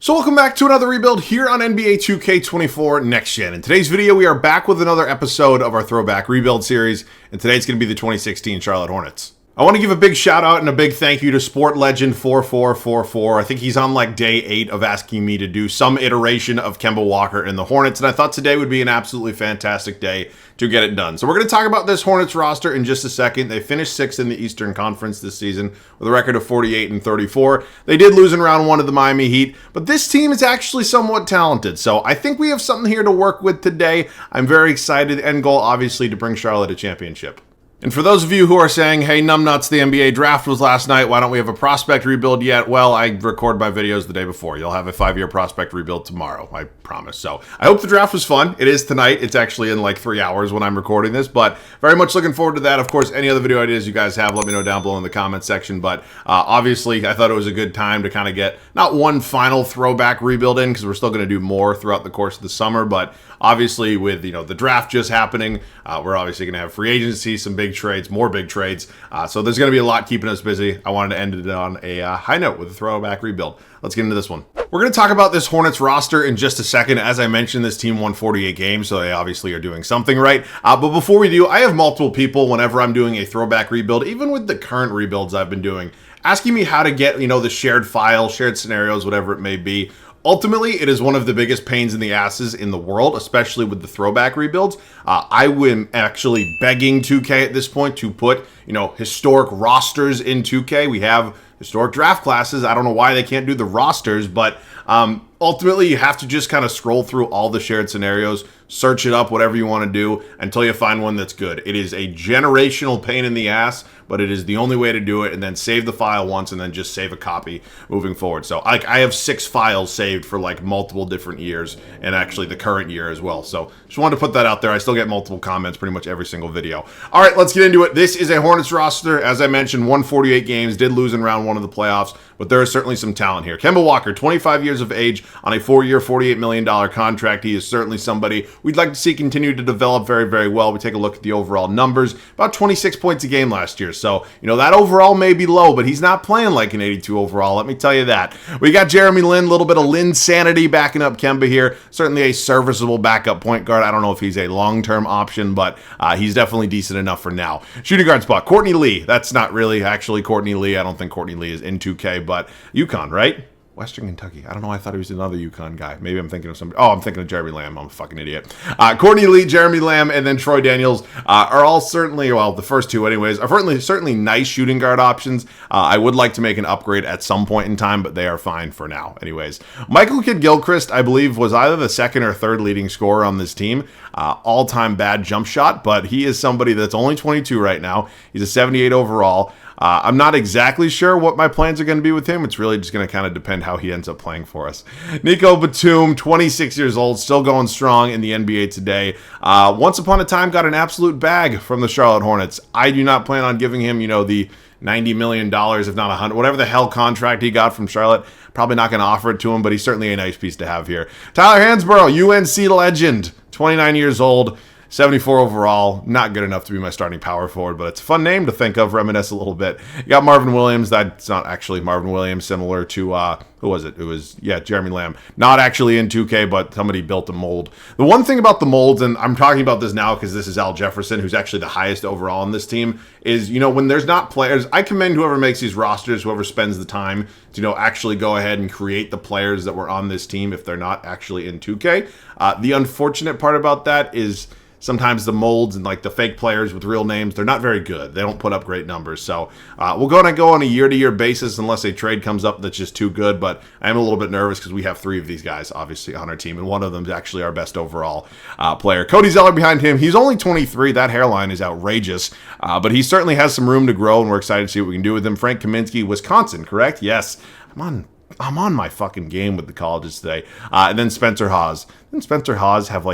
So welcome back to another rebuild here on NBA 2K24 Next Gen. In today's video, we are back with another episode of our throwback rebuild series, and today's going to be the 2016 Charlotte Hornets. I want to give a big shout out and a big thank you to Sport Legend 4444. I think he's on like day 8 of asking me to do some iteration of Kemba Walker and the Hornets, and I thought today would be an absolutely fantastic day to get it done. So we're going to talk about this Hornets roster in just a second. They finished 6th in the Eastern Conference this season with a record of 48-34. They did lose in round 1 to the Miami Heat, but this team is actually somewhat talented. So I think we have something here to work with today. I'm very excited. End goal, obviously, to bring Charlotte a championship. And for those of you who are saying, hey, numbnuts, the NBA draft was last night, why don't we have a prospect rebuild yet? Well, I record my videos the day before. You'll have a 5-year prospect rebuild tomorrow, I promise. So I hope the draft was fun. It is tonight. It's actually in like 3 hours when I'm recording this, but very much looking forward to that. Of course, any other video ideas you guys have, let me know down below in the comments section. But obviously, I thought it was a good time to kind of get not one final throwback rebuild in, because we're still going to do more throughout the course of the summer, but obviously with the draft just happening, we're obviously going to have free agency, some big trades, more big trades. So there's going to be a lot keeping us busy. I wanted to end it on a high note with a throwback rebuild. Let's get into this one. We're going to talk about this Hornets roster in just a second. As I mentioned, this team won 48 games, so they obviously are doing something right. But before we do, I have multiple people whenever I'm doing a throwback rebuild, even with the current rebuilds I've been doing, asking me how to get, the shared file, shared scenarios, whatever it may be. Ultimately, it is one of the biggest pains in the asses in the world, especially with the throwback rebuilds. I am actually begging 2K at this point to put, historic rosters in 2K. We have historic draft classes. I don't know why they can't do the rosters, but ultimately you have to just kind of scroll through all the shared scenarios, search it up, whatever you want to do, until you find one that's good. It is a generational pain in the ass, but it is the only way to do it, and then save the file once and then just save a copy moving forward. So I have 6 files saved for like multiple different years, and actually the current year as well. So just wanted to put that out there. I still get multiple comments pretty much every single video. All right, let's get into it. This is a Hornets roster. As I mentioned, won 48 games, did lose in round 1 of the playoffs, but there is certainly some talent here. Kemba Walker, 25 years of age on a 4-year, $48 million contract. He is certainly somebody we'd like to see continue to develop very, very well. We take a look at the overall numbers, about 26 points a game last year. So, that overall may be low, but he's not playing like an 82 overall. Let me tell you that. We got Jeremy Lin, a little bit of Lin sanity backing up Kemba here. Certainly a serviceable backup point guard. I don't know if he's a long-term option, but he's definitely decent enough for now. Shooting guard spot, Courtney Lee. That's not really actually Courtney Lee. I don't think Courtney Lee is in 2K, but UConn, right? Western Kentucky. I don't know why I thought he was another UConn guy. Maybe I'm thinking of somebody. Oh, I'm thinking of Jeremy Lamb. I'm a fucking idiot. Courtney Lee, Jeremy Lamb, and then Troy Daniels are all certainly, well, the first two anyways, are certainly nice shooting guard options. I would like to make an upgrade at some point in time, but they are fine for now. Anyways, Michael Kidd-Gilchrist, I believe, was either the 2nd or 3rd leading scorer on this team. All-time bad jump shot, but he is somebody that's only 22 right now. He's a 78 overall. I'm not exactly sure what my plans are going to be with him. It's really just going to kind of depend how he ends up playing for us. Nico Batum, 26 years old, still going strong in the NBA today. Once upon a time, got an absolute bag from the Charlotte Hornets. I do not plan on giving him, the $90 million, if not 100, whatever the hell contract he got from Charlotte. Probably not going to offer it to him, but he's certainly a nice piece to have here. Tyler Hansborough, UNC legend, 29 years old. 74 overall, not good enough to be my starting power forward, but it's a fun name to think of, reminisce a little bit. You got Marvin Williams. That's not actually Marvin Williams, similar to, who was it? It was, Jeremy Lamb. Not actually in 2K, but somebody built a mold. The one thing about the molds, and I'm talking about this now because this is Al Jefferson, who's actually the highest overall on this team, is, when there's not players, I commend whoever makes these rosters, whoever spends the time to, actually go ahead and create the players that were on this team if they're not actually in 2K. The unfortunate part about that is sometimes the molds and like the fake players with real names, they're not very good. They don't put up great numbers. So we'll go on a year-to-year basis unless a trade comes up that's just too good. But I'm a little bit nervous because we have 3 of these guys, obviously, on our team. And one of them is actually our best overall player. Cody Zeller behind him. He's only 23. That hairline is outrageous. But he certainly has some room to grow, and we're excited to see what we can do with him. Frank Kaminsky, Wisconsin, correct? Yes. I'm on my fucking game with the colleges today. And then Spencer Hawes. Didn't Spencer Hawes have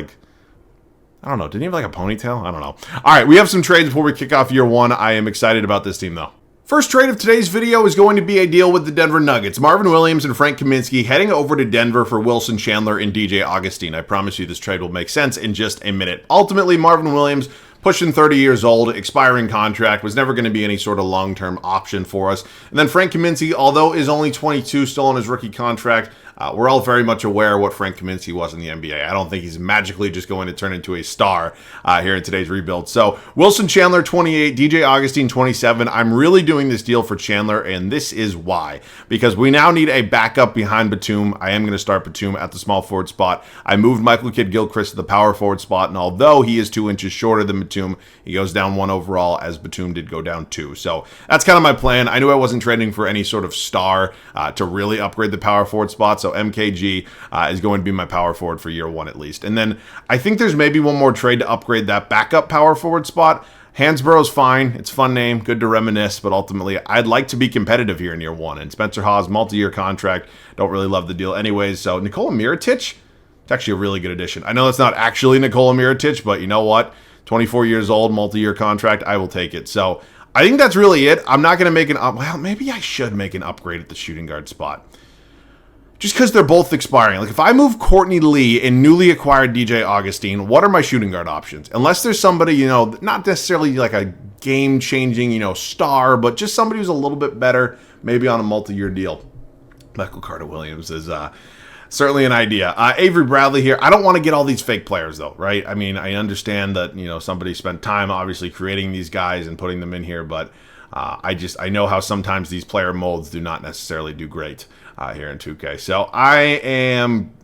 I don't know. Didn't he have like a ponytail? I don't know. All right, we have some trades before we kick off year 1. I am excited about this team, though. First trade of today's video is going to be a deal with the Denver Nuggets. Marvin Williams and Frank Kaminsky heading over to Denver for Wilson Chandler and DJ Augustine. I promise you this trade will make sense in just a minute. Ultimately, Marvin Williams, pushing 30 years old, expiring contract, was never going to be any sort of long-term option for us. And then Frank Kaminsky, although is only 22, still on his rookie contract, we're all very much aware of what Frank Kaminsky was in the NBA. I don't think he's magically just going to turn into a star here in today's rebuild. So Wilson Chandler, 28, DJ Augustine, 27. I'm really doing this deal for Chandler, and this is why. Because we now need a backup behind Batum. I am going to start Batum at the small forward spot. I moved Michael Kidd-Gilchrist to the power forward spot, and although he is 2 inches shorter than Batum, he goes down 1 overall, as Batum did go down 2. So that's kind of my plan. I knew I wasn't trading for any sort of star to really upgrade the power forward spot, so MKG is going to be my power forward for year 1 at least. And then I think there's maybe one more trade to upgrade that backup power forward spot. Hansborough's fine. It's a fun name, good to reminisce, but ultimately I'd like to be competitive here in year 1. And Spencer Hawes, multi-year contract. Don't really love the deal anyways. So Nikola Mirotic, it's actually a really good addition. I know that's not actually Nikola Mirotic, but you know what? 24 years old, multi-year contract, I will take it. So I think that's really it. I'm not going to make well, maybe I should make an upgrade at the shooting guard spot. Just because they're both expiring. Like, if I move Courtney Lee and newly acquired DJ Augustine, what are my shooting guard options? Unless there's somebody, not necessarily like a game-changing, star, but just somebody who's a little bit better, maybe on a multi-year deal. Michael Carter-Williams is certainly an idea. Avery Bradley here. I don't want to get all these fake players, though, right? I mean, I understand that, somebody spent time, obviously, creating these guys and putting them in here, but I know how sometimes these player molds do not necessarily do great here in 2K. So I am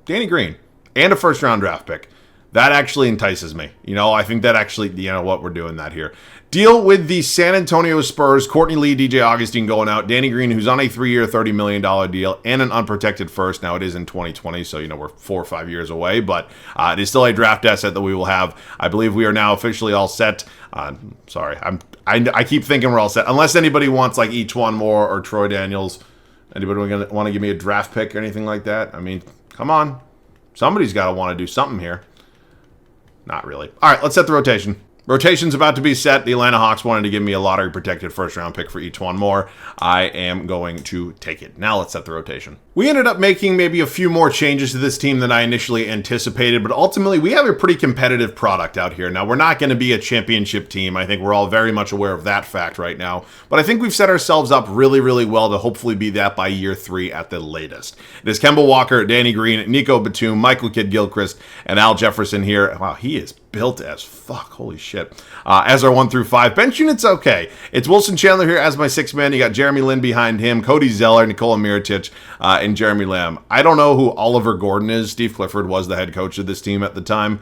Danny Green and a first-round draft pick. That actually entices me. I think that actually, what, we're doing that here. Deal with the San Antonio Spurs, Courtney Lee, DJ Augustine going out, Danny Green, who's on a 3-year, $30 million deal, and an unprotected first. Now, it is in 2020, so, we're 4 or 5 years away, but it is still a draft asset that we will have. I believe we are now officially all set. Sorry, I keep thinking we're all set. Unless anybody wants, like, E'Twaun Moore or Troy Daniels. Anybody want to give me a draft pick or anything like that? I mean, come on. Somebody's got to want to do something here. Not really. All right, let's set the rotation. Rotation's about to be set. The Atlanta Hawks wanted to give me a lottery-protected first-round pick for E'Twaun Moore. I am going to take it. Now let's set the rotation. We ended up making maybe a few more changes to this team than I initially anticipated, but ultimately we have a pretty competitive product out here. Now, we're not going to be a championship team. I think we're all very much aware of that fact right now, but I think we've set ourselves up really, really well to hopefully be that by year 3 at the latest. It is Kemba Walker, Danny Green, Nico Batum, Michael Kidd-Gilchrist, and Al Jefferson here. Wow, he is built as fuck. Holy shit. As our 1 through 5. Bench unit's okay. It's Wilson Chandler here as my 6th man. You got Jeremy Lin behind him, Cody Zeller, Nikola Mirotic, and Jeremy Lamb. I don't know who Oliver Gordon is. Steve Clifford was the head coach of this team at the time.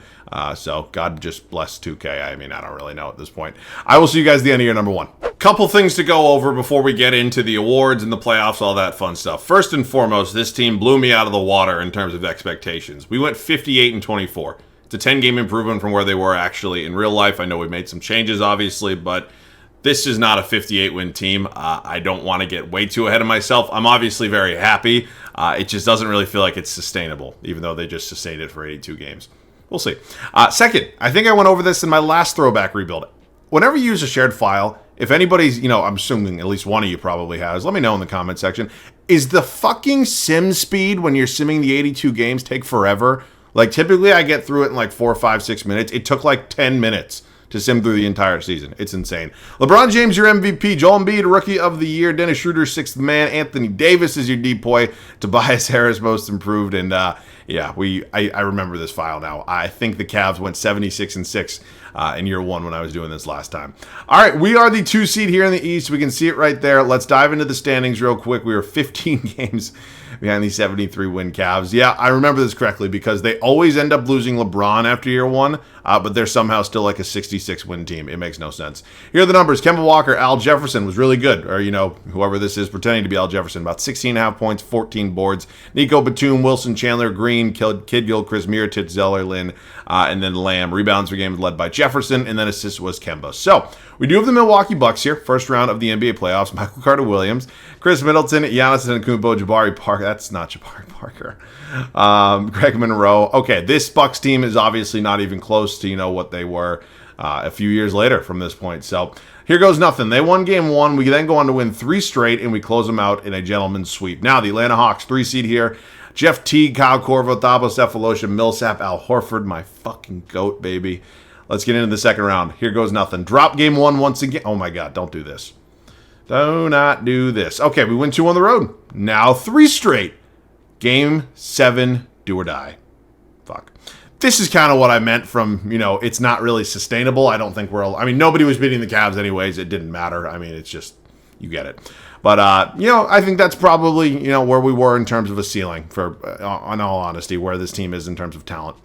So God just bless 2K. I mean, I don't really know at this point. I will see you guys at the end of year number 1. Couple things to go over before we get into the awards and the playoffs, all that fun stuff. First and foremost, this team blew me out of the water in terms of expectations. We went 58-24. It's a 10-game improvement from where they were actually in real life. I know we made some changes, obviously, but this is not a 58-win team. I don't want to get way too ahead of myself. I'm obviously very happy. It just doesn't really feel like it's sustainable, even though they just sustained it for 82 games. We'll see. Second, I think I went over this in my last throwback rebuild. Whenever you use a shared file, if anybody's, I'm assuming at least one of you probably has, let me know in the comment section. Is the fucking sim speed when you're simming the 82 games take forever? Like, typically I get through it in like 4, 5, 6 minutes. It took like 10 minutes to sim through the entire season. It's insane. LeBron James, your MVP. Joel Embiid, Rookie of the Year. Dennis Schroeder, 6th man. Anthony Davis is your depoy. Tobias Harris, Most Improved. And yeah, I remember this file now. I think the Cavs went 76-6 in year 1 when I was doing this last time. All right, we are the 2 seed here in the East. We can see it right there. Let's dive into the standings real quick. We were 15 games behind the 73-win Cavs. Yeah, I remember this correctly because they always end up losing LeBron after year 1, but they're somehow still like a 66-win team. It makes no sense. Here are the numbers. Kemba Walker, Al Jefferson was really good, or, whoever this is pretending to be Al Jefferson, about 16.5 points, 14 boards. Nico Batum, Wilson Chandler, Green, Kidd-Gilchrist, Mirotic, Zeller, Lin, and then Lamb. Rebounds per game led by Jefferson, and then assists was Kemba. So, we do have the Milwaukee Bucks here, first round of the NBA playoffs. Michael Carter-Williams, Chris Middleton, Giannis Antetokounmpo, Jabari Parker. That's not Jabari Parker. Greg Monroe. Okay, this Bucks team is obviously not even close to, what they were a few years later from this point. So, here goes nothing. They won game 1. We then go on to win 3 straight, and we close them out in a gentleman's sweep. Now, the Atlanta Hawks, 3 seed here. Jeff Teague, Kyle Korver, Thabo Sefolosha, Millsap, Al Horford, my fucking GOAT, baby. Let's get into the second round. Here goes nothing. Drop game 1 once again. Oh my God, don't do this. Do not do this. Okay, we win 2 on the road. Now 3 straight. Game 7, do or die. Fuck. This is kind of what I meant from, it's not really sustainable. I don't think nobody was beating the Cavs anyways. It didn't matter. It's just, you get it. But, I think that's probably, where we were in terms of a ceiling for, in all honesty, where this team is in terms of talent.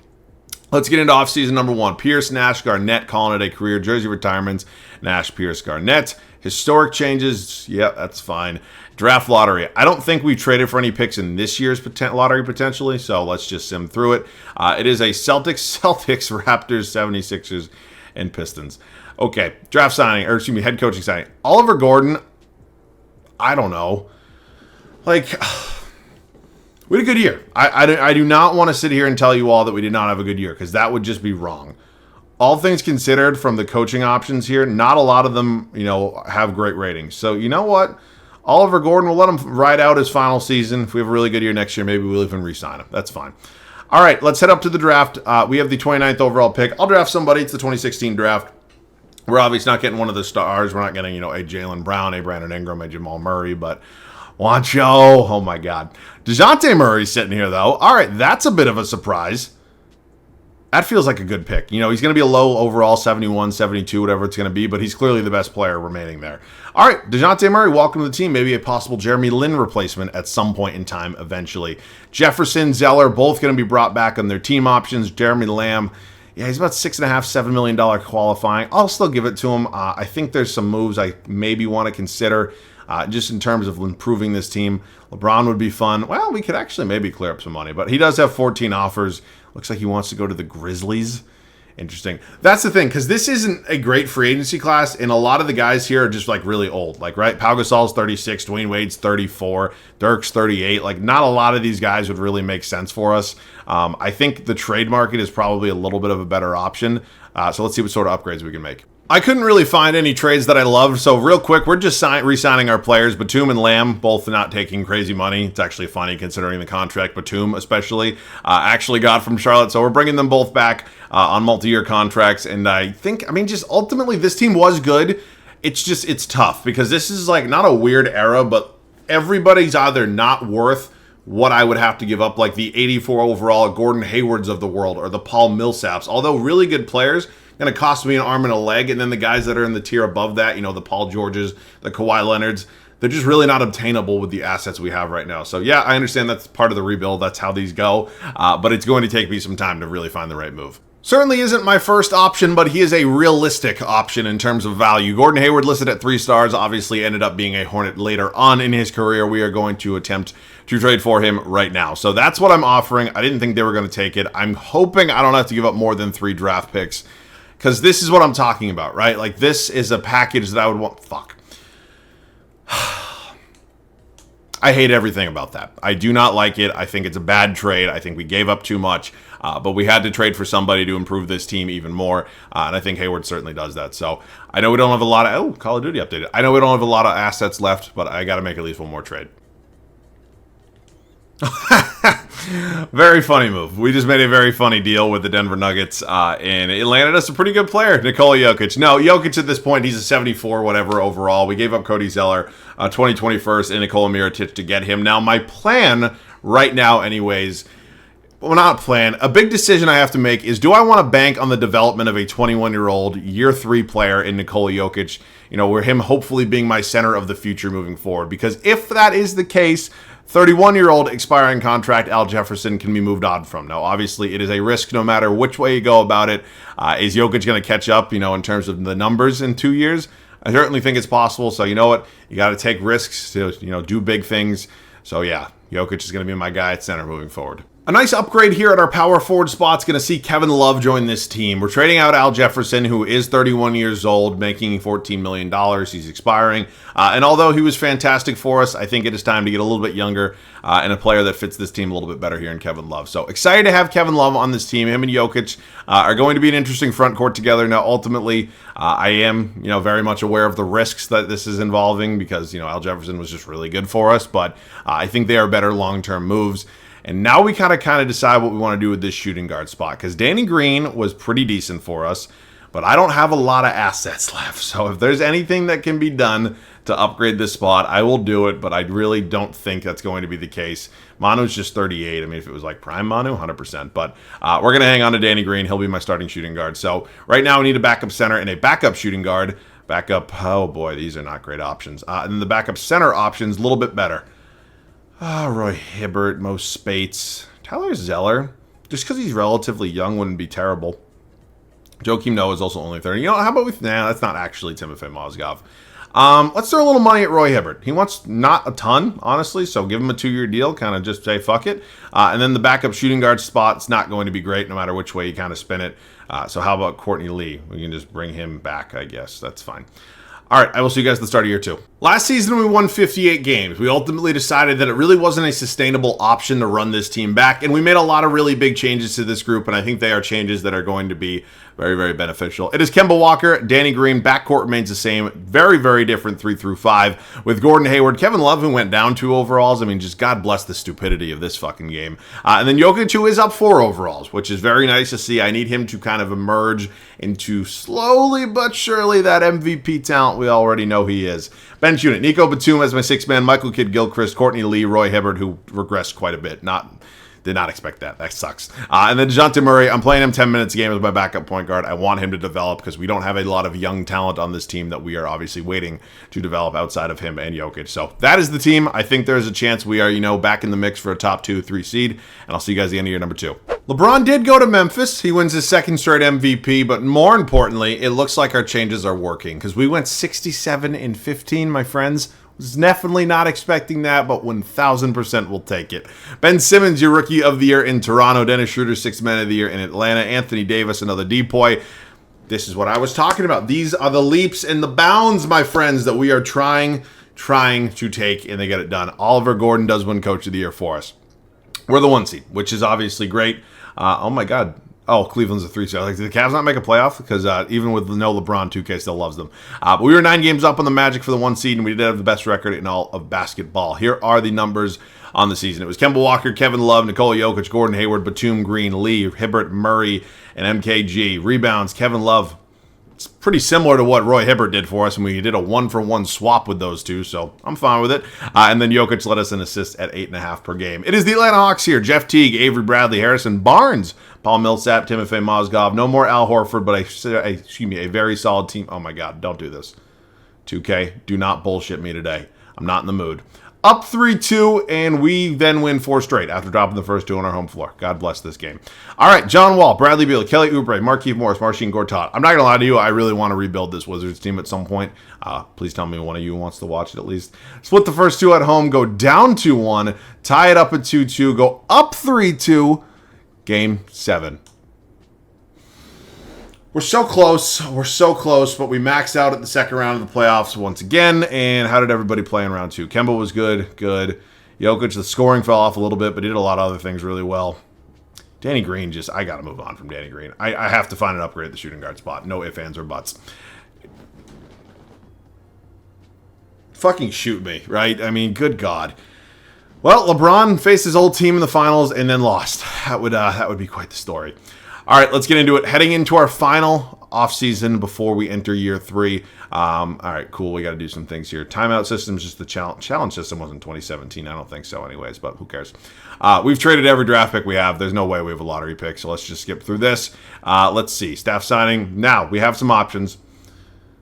Let's get into offseason number 1. Pierce, Nash, Garnett calling it a career jersey retirements. Nash, Pierce, Garnett. Historic changes. Yeah, that's fine. Draft lottery. I don't think we traded for any picks in this year's lottery potentially, so let's just sim through it. It is a Celtics, Raptors, 76ers, and Pistons. Okay, draft signing, head coaching signing. Oliver Gordon, I don't know. We had a good year. I do not want to sit here and tell you all that we did not have a good year, because that would just be wrong. All things considered, from the coaching options here, not a lot of them, have great ratings. So you know what? Oliver Gordon, we'll let him ride out his final season. If we have a really good year next year, maybe we'll even re-sign him. That's fine. All right, let's head up to the draft. We have the 29th overall pick. I'll draft somebody. It's the 2016 draft. We're obviously not getting one of the stars. We're not getting, a Jaylen Brown, a Brandon Ingram, a Jamal Murray, but Juancho, oh my God. DeJounte Murray's sitting here, though. All right, that's a bit of a surprise. That feels like a good pick. He's going to be a low overall, 71, 72, whatever it's going to be, but he's clearly the best player remaining there. All right, DeJounte Murray, welcome to the team. Maybe a possible Jeremy Lin replacement at some point in time eventually. Jefferson, Zeller, both going to be brought back on their team options. Jeremy Lamb, yeah, he's about $6.5, $7 million qualifying. I'll still give it to him. I think there's some moves I maybe want to consider just in terms of improving this team. LeBron would be fun. Well, we could actually maybe clear up some money, but he does have 14 offers. Looks like he wants to go to the Grizzlies. Interesting. That's the thing, because this isn't a great free agency class, and a lot of the guys here are just really old. Right? Pau Gasol's 36, Dwayne Wade's 34, Dirk's 38. Not a lot of these guys would really make sense for us. I think the trade market is probably a little bit of a better option. So let's see what sort of upgrades we can make. I couldn't really find any trades that I loved, so real quick, we're just re-signing our players. Batum and Lamb, both not taking crazy money. It's actually funny considering the contract Batum especially actually got from Charlotte, so we're bringing them both back on multi-year contracts, and I think, just ultimately this team was good. It's tough, because this is not a weird era, but everybody's either not worth what I would have to give up, like the 84 overall Gordon Haywards of the world, or the Paul Millsaps, although really good players, going to cost me an arm and a leg. And then the guys that are in the tier above that, the Paul Georges, the Kawhi Leonards, they're just really not obtainable with the assets we have right now. So yeah, I understand that's part of the rebuild. That's how these go. But it's going to take me some time to really find the right move. Certainly isn't my first option, but he is a realistic option in terms of value. Gordon Hayward listed at 3 stars, obviously ended up being a Hornet later on in his career. We are going to attempt to trade for him right now. So that's what I'm offering. I didn't think they were going to take it. I'm hoping I don't have to give up more than 3 draft picks, because this is what I'm talking about, right? This is a package that I would want. Fuck. I hate everything about that. I do not like it. I think it's a bad trade. I think we gave up too much, but we had to trade for somebody to improve this team even more, and I think Hayward certainly does that. So I know we don't have a lot of... Call of Duty updated. I know we don't have a lot of assets left, but I got to make at least one more trade. Very funny move. We just made a very funny deal with the Denver Nuggets, and it landed us a pretty good player, Nikola Jokic. No, Jokic at this point, he's a 74 whatever overall. We gave up Cody Zeller, 2021st, and Nikola Mirotic to get him. Now, my plan right now anyways, well, not a plan, a big decision I have to make is, do I want to bank on the development of a 21-year-old year 3 player in Nikola Jokic, where him hopefully being my center of the future moving forward? Because if that is the case, 31-year-old expiring contract Al Jefferson can be moved on from. Now, obviously, it is a risk no matter which way you go about it. Is Jokic going to catch up, in terms of the numbers in 2 years? I certainly think it's possible. So, you know what? You got to take risks to, do big things. So, yeah, Jokic is going to be my guy at center moving forward. A nice upgrade here at our power forward spot's going to see Kevin Love join this team. We're trading out Al Jefferson, who is 31 years old, making $14 million. He's expiring. And although he was fantastic for us, I think it is time to get a little bit younger and a player that fits this team a little bit better here in Kevin Love. So excited to have Kevin Love on this team. Him and Jokic are going to be an interesting front court together. Now, ultimately, I am, very much aware of the risks that this is involving, because, Al Jefferson was just really good for us. But I think they are better long-term moves. And now we kind of decide what we want to do with this shooting guard spot, because Danny Green was pretty decent for us, but I don't have a lot of assets left. So if there's anything that can be done to upgrade this spot, I will do it, but I really don't think that's going to be the case. Manu's just 38. I mean, if it was like prime Manu, 100%. But we're going to hang on to Danny Green. He'll be my starting shooting guard. So right now we need a backup center and a backup shooting guard. Backup, oh boy, these are not great options. And then the backup center options, a little bit better. Roy Hibbert, Mo Spates, Tyler Zeller. Just because he's relatively young wouldn't be terrible. Joakim Noah is also only 30. You know, how about that's not actually Timofey Mozgov. Let's throw a little money at Roy Hibbert. He wants not a ton, honestly, so give him a 2-year deal, kind of just say fuck it. And then the backup shooting guard spot's not going to be great no matter which way you kind of spin it. So how about Courtney Lee? We can just bring him back, I guess. That's fine. All right, I will see you guys at the start of year 2. Last season, we won 58 games. We ultimately decided that it really wasn't a sustainable option to run this team back, and we made a lot of really big changes to this group, and I think they are changes that are going to be very, very beneficial. It is Kemba Walker, Danny Green, backcourt remains the same. Very, very different 3 through 5 with Gordon Hayward, Kevin Love, who went down 2 overalls. I mean, just God bless the stupidity of this fucking game. And then Jokic, who is up 4 overalls, which is very nice to see. I need him to kind of emerge into slowly but surely that MVP talent we already know he is. Bench unit, Nico Batum as my 6th man, Michael Kidd-Gilchrist, Courtney Lee, Roy Hibbert, who regressed quite a bit. Did not expect that. That sucks. And then DeJounte Murray, I'm playing him 10 minutes a game as my backup point guard. I want him to develop because we don't have a lot of young talent on this team that we are obviously waiting to develop outside of him and Jokic. So that is the team. I think there's a chance we are, back in the mix for a top 2-3 seed. And I'll see you guys at the end of year number 2. LeBron did go to Memphis. He wins his 2nd straight MVP. But more importantly, it looks like our changes are working because we went 67-15, my friends. Was definitely not expecting that, but 1,000% will take it. Ben Simmons, your rookie of the year in Toronto. Dennis Schroeder, 6th man of the year in Atlanta. Anthony Davis, another depoy. This is what I was talking about. These are the leaps and the bounds, my friends, that we are trying to take, and they get it done. Oliver Gordon does win Coach of the Year for us. We're the 1 seed, which is obviously great. Oh my God. Oh, Cleveland's a 3 seed. Like, did the Cavs not make a playoff? Because even with no LeBron, 2K still loves them. But we were 9 games up on the Magic for the 1 seed, and we did have the best record in all of basketball. Here are the numbers on the season. It was Kemba Walker, Kevin Love, Nikola Jokic, Gordon Hayward, Batum, Green, Lee, Hibbert, Murray, and MKG. Rebounds, Kevin Love. It's pretty similar to what Roy Hibbert did for us, and we did a 1-for-1 swap with those two, so I'm fine with it. And then Jokic led us in assists at 8.5 per game. It is the Atlanta Hawks here. Jeff Teague, Avery Bradley, Harrison Barnes, Paul Millsap, Timofey Mozgov. No more Al Horford, but a very solid team. Oh my God, don't do this. 2K, do not bullshit me today. I'm not in the mood. Up 3-2, and we then win 4 straight after dropping the first 2 on our home floor. God bless this game. All right, John Wall, Bradley Beal, Kelly Oubre, Markieff Morris, Marcin Gortat. I'm not going to lie to you. I really want to rebuild this Wizards team at some point. Please tell me one of you wants to watch it at least. Split the first 2 at home, go down 2-1, tie it up at 2-2, go up 3-2, Game 7. We're so close, but we maxed out at the second round of the playoffs once again. And how did everybody play in round 2? Kemba was good. Jokic, the scoring fell off a little bit, but he did a lot of other things really well. Danny Green, I got to move on from Danny Green. I have to find an upgrade at the shooting guard spot. No ifs, ands, or buts. Fucking shoot me, right? I mean, good God. Well, LeBron faced his old team in the finals and then lost. That would be quite the story. All right, let's get into it. Heading into our final offseason before we enter year 3. All right, cool. We got to do some things here. Timeout system is just the challenge system wasn't 2017. I don't think so anyways, but who cares? We've traded every draft pick we have. There's no way we have a lottery pick, so let's just skip through this. Let's see. Staff signing. Now, we have some options.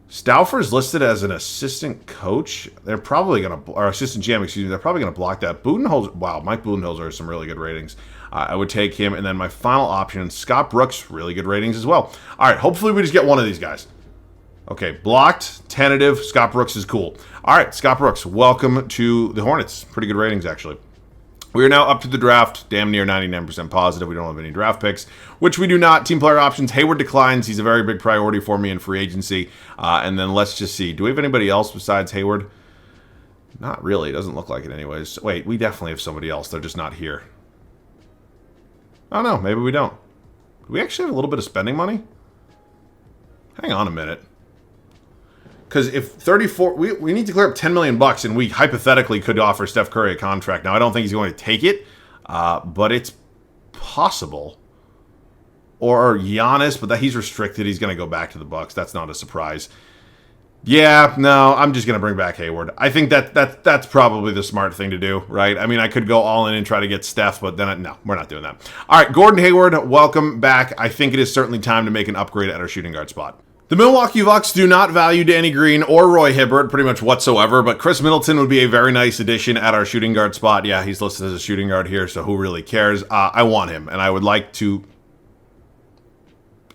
Stauffer's listed as an assistant coach. They're probably going to, or assistant GM, excuse me. They're probably going to block that. Budenholzer, wow, Mike Budenholzer has some really good ratings. I would take him. And then my final option, Scott Brooks, really good ratings as well. All right, hopefully we just get one of these guys. Okay, blocked, tentative. Scott Brooks is cool. All right, Scott Brooks, welcome to the Hornets. Pretty good ratings, actually. We are now up to the draft, damn near 99% positive. We don't have any draft picks, which we do not. Team player options, Hayward declines. He's a very big priority for me in free agency. And then let's just see. Do we have anybody else besides Hayward? Not really. It doesn't look like it anyways. Wait, we definitely have somebody else. They're just not here. Oh, no. Maybe we don't. Do we actually have a little bit of spending money? Hang on a minute. Because if 34, we need to clear up $10 million, and we hypothetically could offer Steph Curry a contract. Now, I don't think he's going to take it, but it's possible. Or Giannis, but that he's restricted. He's going to go back to the Bucks. That's not a surprise. Yeah, no, I'm just going to bring back Hayward. I think that's probably the smart thing to do, right? I mean, I could go all in and try to get Steph, but then, no, we're not doing that. All right, Gordon Hayward, welcome back. I think it is certainly time to make an upgrade at our shooting guard spot. The Milwaukee Bucks do not value Danny Green or Roy Hibbert pretty much whatsoever, but Chris Middleton would be a very nice addition at our shooting guard spot. Yeah, he's listed as a shooting guard here, so who really cares? I want him, and I would like to...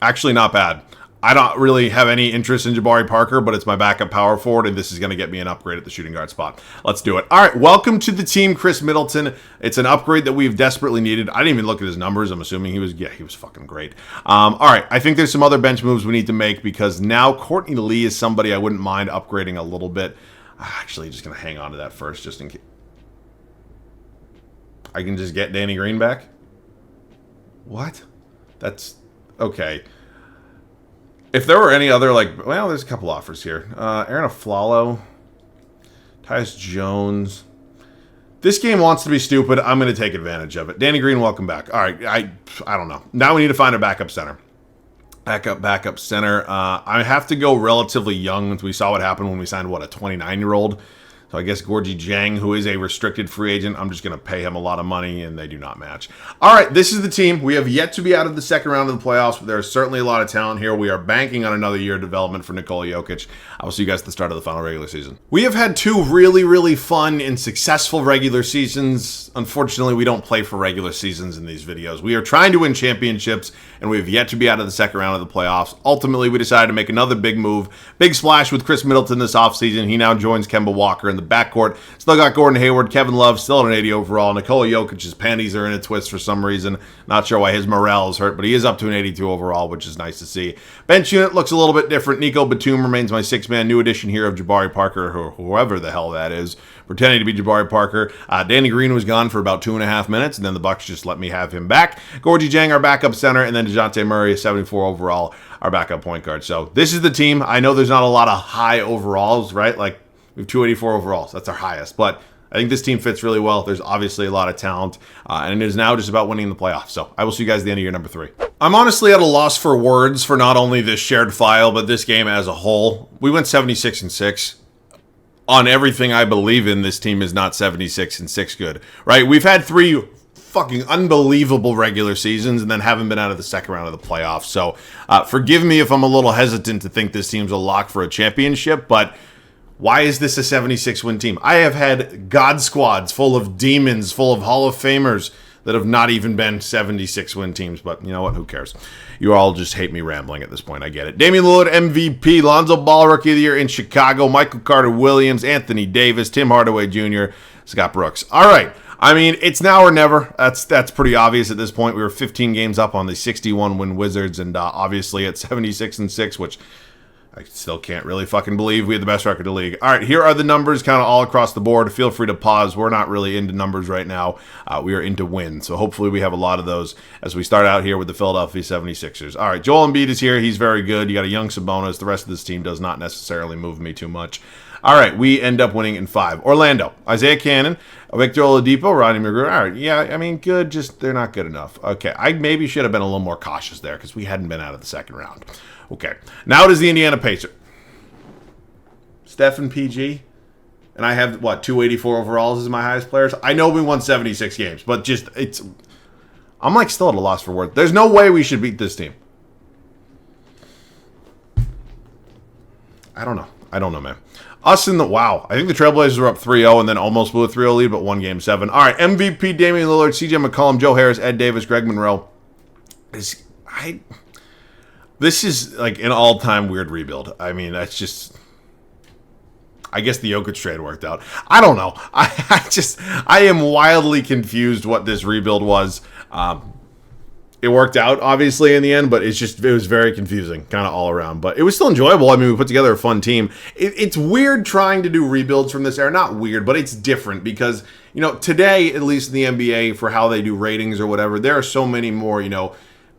Actually, not bad. I don't really have any interest in Jabari Parker, but it's my backup power forward, and this is going to get me an upgrade at the shooting guard spot. Let's do it. All right, welcome to the team, Chris Middleton. It's an upgrade that we've desperately needed. I didn't even look at his numbers. I'm assuming he was fucking great. All right, I think there's some other bench moves we need to make because now Courtney Lee is somebody I wouldn't mind upgrading a little bit. Actually, just going to hang on to that first just in case. I can just get Danny Green back? What? That's okay. If there were any other, well, there's a couple offers here. Aaron Aflalo, Tyus Jones. This game wants to be stupid. I'm going to take advantage of it. Danny Green, welcome back. All right, I don't know. Now we need to find a backup center. Backup center. I have to go relatively young. We saw what happened when we signed, a 29-year-old. So I guess Gorgie Jang, who is a restricted free agent, I'm just going to pay him a lot of money, and they do not match. All right, this is the team. We have yet to be out of the second round of the playoffs, but there's certainly a lot of talent here. We are banking on another year of development for Nikola Jokic. I will see you guys at the start of the final regular season. We have had two really, really fun and successful regular seasons. Unfortunately, we don't play for regular seasons in these videos. We are trying to win championships, and we have yet to be out of the second round of the playoffs. Ultimately, we decided to make another big move, big splash with Chris Middleton this offseason. He now joins Kemba Walker in the backcourt. Still got Gordon Hayward, Kevin Love, still at an 80 overall. Nikola Jokic's panties are in a twist for some reason. Not sure why his morale is hurt, but he is up to an 82 overall, which is nice to see. Bench unit looks a little bit different. Nico Batum remains my six-man. New addition here of Jabari Parker, or whoever the hell that is, pretending to be Jabari Parker. Danny Green was gone for about 2.5 minutes, and then the Bucks just let me have him back. Gorgie Jang, our backup center, and then DeJounte Murray, 74 overall, our backup point guard. So this is the team. I know there's not a lot of high overalls, right? We have 284 overalls. That's our highest. But I think this team fits really well. There's obviously a lot of talent. And it is now just about winning the playoffs. So I will see you guys at the end of year number 3. I'm honestly at a loss for words for not only this shared file, but this game as a whole. We went 76-6. On everything I believe in, this team is not 76-6 good. Right? We've had 3 fucking unbelievable regular seasons and then haven't been out of the second round of the playoffs. So forgive me if I'm a little hesitant to think this team's a lock for a championship, but why is this a 76-win team? I have had God squads full of demons, full of Hall of Famers that have not even been 76-win teams, but you know what? Who cares? You all just hate me rambling at this point. I get it. Damian Lillard, MVP, Lonzo Ball, Rookie of the Year in Chicago, Michael Carter-Williams, Anthony Davis, Tim Hardaway Jr., Scott Brooks. All right. I mean, it's now or never. That's pretty obvious at this point. We were 15 games up on the 61-win Wizards, and obviously at 76-6, which I still can't really fucking believe we had the best record in the league. All right, here are the numbers kind of all across the board. Feel free to pause. We're not really into numbers right now. We are into wins. So hopefully we have a lot of those as we start out here with the Philadelphia 76ers. All right, Joel Embiid is here. He's very good. You got a young Sabonis. The rest of this team does not necessarily move me too much. All right, we end up winning in 5. Orlando, Isaiah Cannon, Victor Oladipo, Rodney McGrew. All right, yeah, I mean, good, just they're not good enough. Okay, I maybe should have been a little more cautious there because we hadn't been out of the second round. Okay, now it is the Indiana Pacers. Steph and PG, and I have, 284 overalls as my highest players? I know we won 76 games, but just, I'm still at a loss for words. There's no way we should beat this team. I don't know, man. Us in the, wow. I think the Trailblazers were up 3-0 and then almost blew a 3-0 lead, but won Game 7. All right, MVP, Damian Lillard, CJ McCollum, Joe Harris, Ed Davis, Greg Monroe. This is an all-time weird rebuild. I mean, that's just, I guess the Jokic trade worked out. I don't know. I am wildly confused what this rebuild was. It worked out, obviously, in the end, but it was very confusing, kind of all around. But it was still enjoyable. I mean, we put together a fun team. It's weird trying to do rebuilds from this era. Not weird, but it's different because, today, at least in the NBA, for how they do ratings or whatever, there are so many more,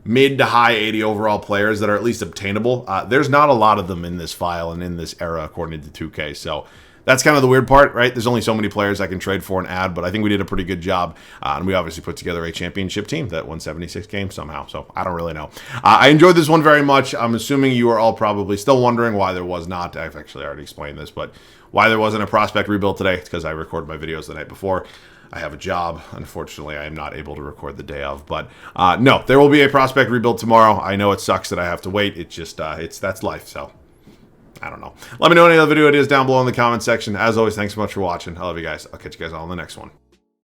mid to high 80 overall players that are at least obtainable. There's not a lot of them in this file and in this era, according to 2K. So That's kind of the weird part, right? There's only so many players I can trade for and add, but I think we did a pretty good job. And we obviously put together a championship team that won 76 games somehow. So I don't really know. I enjoyed this one very much. I'm assuming you are all probably still wondering why there was not, I've actually already explained this, but why there wasn't a prospect rebuild today. It's because I recorded my videos the night before. I have a job. Unfortunately, I am not able to record the day of. But no, there will be a prospect rebuild tomorrow. I know it sucks that I have to wait. It's just, that's life. So I don't know. Let me know any other video ideas down below in the comment section. As always, thanks so much for watching. I love you guys. I'll catch you guys all in the next one.